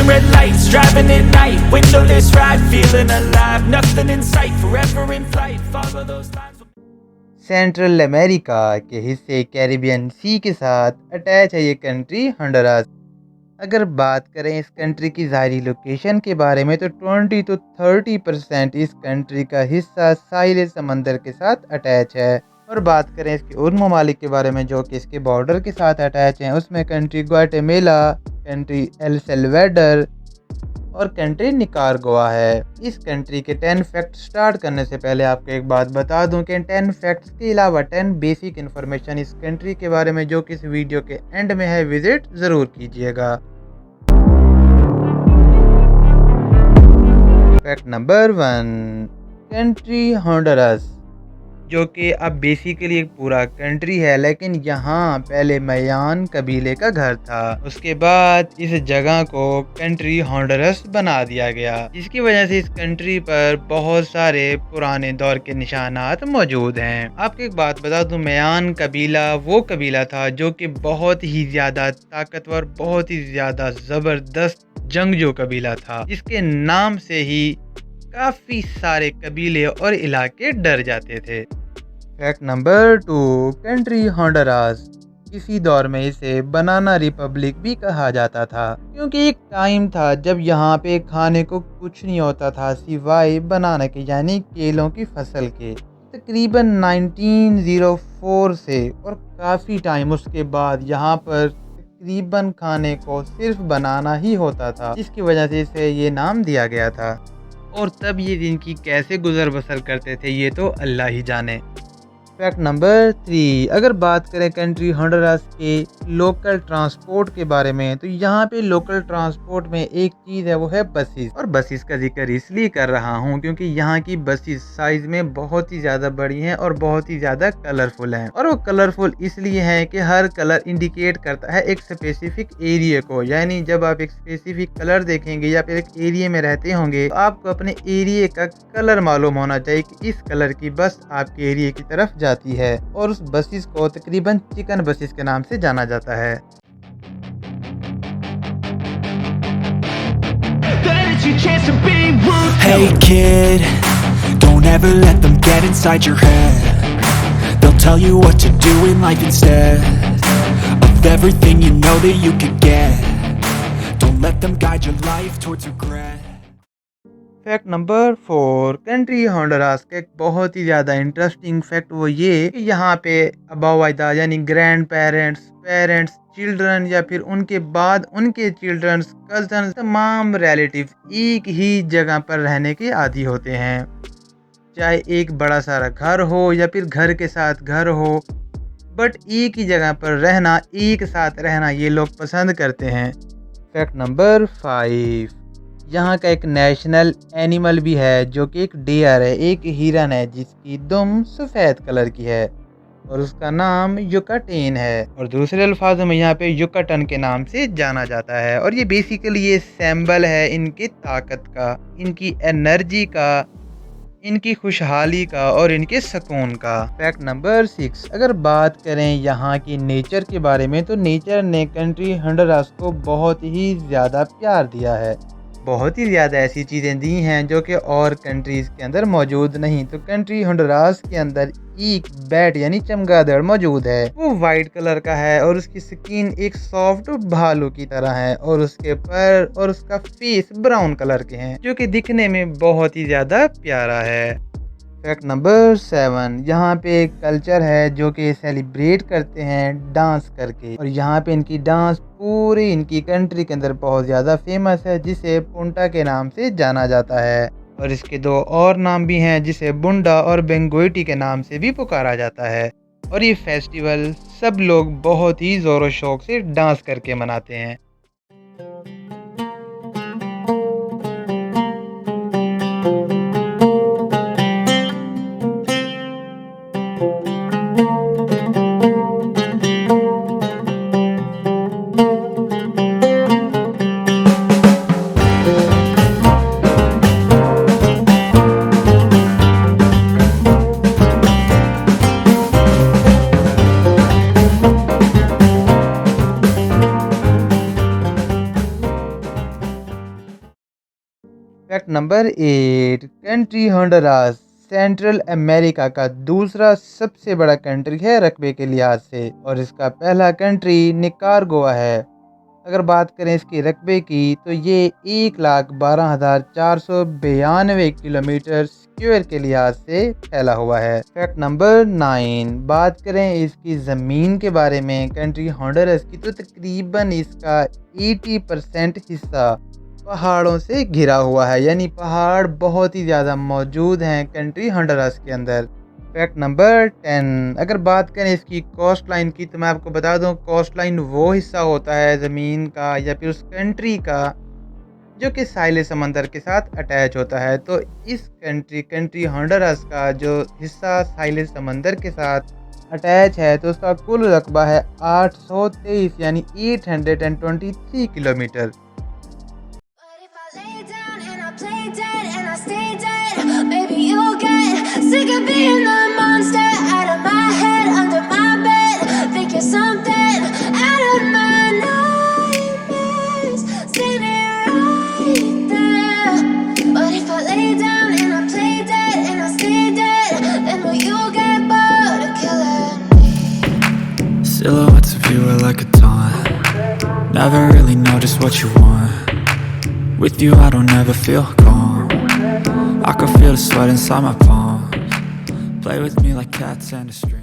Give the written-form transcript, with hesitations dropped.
flashing red lights, driving at night, windowless ride, feeling alive, nothing in sight, forever in flight, follow those lines. Central America के हिस्से Caribbean सी के साथ attach है ये country Honduras. अगर बात करें इस कंट्री की ज़ाहिरी लोकेशन के बारे में तो 20 to 30% इस कंट्री का हिस्सा साहिल समंदर के साथ अटैच है। और बात करें इसके उन ममालिक के बारे में जो कि इसके बॉर्डर के साथ अटैच हैं, उसमें country Guatemala, country El Salvador और कंट्री निकारागुआ है। इस कंट्री के 10 फैक्ट स्टार्ट करने से पहले आपको एक बात बता दूं कि 10 फैक्ट्स के अलावा 10 बेसिक इन्फॉर्मेशन इस कंट्री के बारे में जो कि इस वीडियो के एंड में है, विजिट ज़रूर कीजिएगा। फैक्ट नंबर 1, कंट्री होंडुरास, जो कि अब बेसिकली एक पूरा कंट्री है, लेकिन यहाँ पहले मयान कबीले का घर था। उसके बाद इस जगह को कंट्री होंडुरास बना दिया गया, जिसकी वजह से इस कंट्री पर बहुत सारे पुराने दौर के निशानात मौजूद हैं। आपको एक बात बता दूं, मयान कबीला वो कबीला था जो कि बहुत ही ज़्यादा ताकतवर, बहुत ही ज़्यादा ज़बरदस्त जंगजू कबीला था, जिसके नाम से ही काफ़ी सारे कबीले और इलाके डर जाते थे। फैक्ट नंबर 2, कंट्री होंडुरास, किसी दौर में इसे बनाना रिपब्लिक भी कहा जाता था, क्योंकि एक टाइम था जब यहाँ पे खाने को कुछ नहीं होता था सिवाय बनाना के, यानी केलों की फसल के। तकरीबन 1904 से और काफ़ी टाइम उसके बाद यहाँ पर तकरीबन खाने को सिर्फ बनाना ही होता था, जिसकी वजह से इसे ये नाम दिया गया था। और तब ये दिन की कैसे गुजर बसर करते थे ये तो अल्लाह ही जाने। फैक्ट नंबर 3, अगर बात करें कंट्री होंडुरास के लोकल ट्रांसपोर्ट के बारे में तो यहाँ पे लोकल ट्रांसपोर्ट में एक चीज़ है, वो है बसेस। और बसेस का जिक्र इसलिए कर रहा हूँ क्योंकि यहाँ की बसेस साइज में बहुत ही ज़्यादा बड़ी हैं और बहुत ही ज़्यादा कलरफुल हैं। और वो कलरफुल इसलिए हैं कि हर कलर इंडिकेट करता है एक स्पेसिफिक एरिया को, यानी जब आप एक स्पेसिफिक कलर देखेंगे या फिर एक एरिया में रहते होंगे तो आपको अपने एरिया का कलर मालूम होना चाहिए कि इस कलर की बस आपके एरिया की तरफ जाती है। और उस बसेस को तकरीबन चिकन बसेस के नाम से जाना जाता है। Hey kid, don't ever let them get inside your head. They'll tell you what to do in life instead of everything you know that you could get. Don't let them guide your life towards regret. Fact number 4, country Honduras का एक बहुत ही ज़्यादा interesting fact वो ये कि यहाँ पे अबावाइदा यानी ग्रैंड पेरेंट्स, पेरेंट्स, चिल्ड्रन या फिर उनके बाद उनके चिल्ड्रंस, कजन, तमाम रिलेटिव एक ही जगह पर रहने के आदी होते हैं। चाहे एक बड़ा सारा घर हो या फिर घर के साथ घर हो, बट एक ही जगह पर रहना, एक साथ रहना ये लोग पसंद करते हैं। फैक्ट नंबर 5, यहाँ का एक नेशनल एनिमल भी है जो कि एक डियर है, एक हिरन है जिसकी दुम सफ़ेद कलर की है और उसका नाम युकाटेन है, और दूसरे अल्फाजों में यहाँ पे युकाटन के नाम से जाना जाता है। और ये बेसिकली ये सिंबल है इनकी ताकत का, इनकी एनर्जी का, इनकी खुशहाली का और इनके सुकून का। फैक्ट नंबर 6, अगर बात करें यहाँ की नेचर के बारे में तो नेचर ने कंट्री होंडुरास को बहुत ही ज़्यादा प्यार दिया है, बहुत ही ज़्यादा ऐसी चीज़ें दी हैं जो कि और कंट्रीज़ के अंदर मौजूद नहीं। तो कंट्री होंडुरास के अंदर एक बैट यानी चमगादड़ मौजूद है, वो वाइट कलर का है और उसकी स्किन एक सॉफ्ट भालू की तरह है और उसके पर और उसका फेस ब्राउन कलर के हैं जो कि दिखने में बहुत ही ज़्यादा प्यारा है। फैक्ट नंबर 7, यहाँ पे एक कल्चर है जो कि सेलिब्रेट करते हैं डांस करके, और यहाँ पे इनकी डांस पूरी इनकी कंट्री के अंदर बहुत ज़्यादा फेमस है, जिसे पुंटा के नाम से जाना जाता है। और इसके 2 और नाम भी हैं जिसे बुंडा और बेंगोइटी के नाम से भी पुकारा जाता है। और ये फेस्टिवल सब लोग बहुत ही ज़ोर शौक से डांस करके मनाते हैं। Fact number 8, country Honduras central America का दूसरा सबसे बड़ा कंट्री है रकबे के लिहाज से, और इसका पहला कंट्री निकारागुआ है। अगर बात करें इसके रकबे की तो ये 1,12,492 किलोमीटर स्क्वायर के लिहाज से फैला हुआ है। फैक्ट नंबर 9, बात करें इसकी ज़मीन के बारे में कंट्री होंडुरास की, तो तकरीबन इसका 80% हिस्सा पहाड़ों से घिरा हुआ है, यानी पहाड़ बहुत ही ज़्यादा मौजूद हैं कंट्री होंडुरास के अंदर। फैक्ट नंबर 10, अगर बात करें इसकी कोस्ट लाइन की, तो मैं आपको बता दूं कोस्ट लाइन वो हिस्सा होता है ज़मीन का या फिर उस कंट्री का जो कि साहिल समंदर के साथ अटैच होता है। तो इस कंट्री होंडुरास का जो हिस्सा साहिल समंदर के साथ अटैच है, तो उसका कुल रकबा है 823 यानी 823 kilometre. Maybe you'll get sick of being the monster out of my head, under my bed. Think you're something out of my nightmares. Standing right there. But if I lay down and I play dead and I stay dead, then will you get bored of killing me? Silhouettes of you are like a taunt. Never really know just what you want. With you I don't ever feel calm. I can feel the sweat inside my palms. Play with me like cats and a string.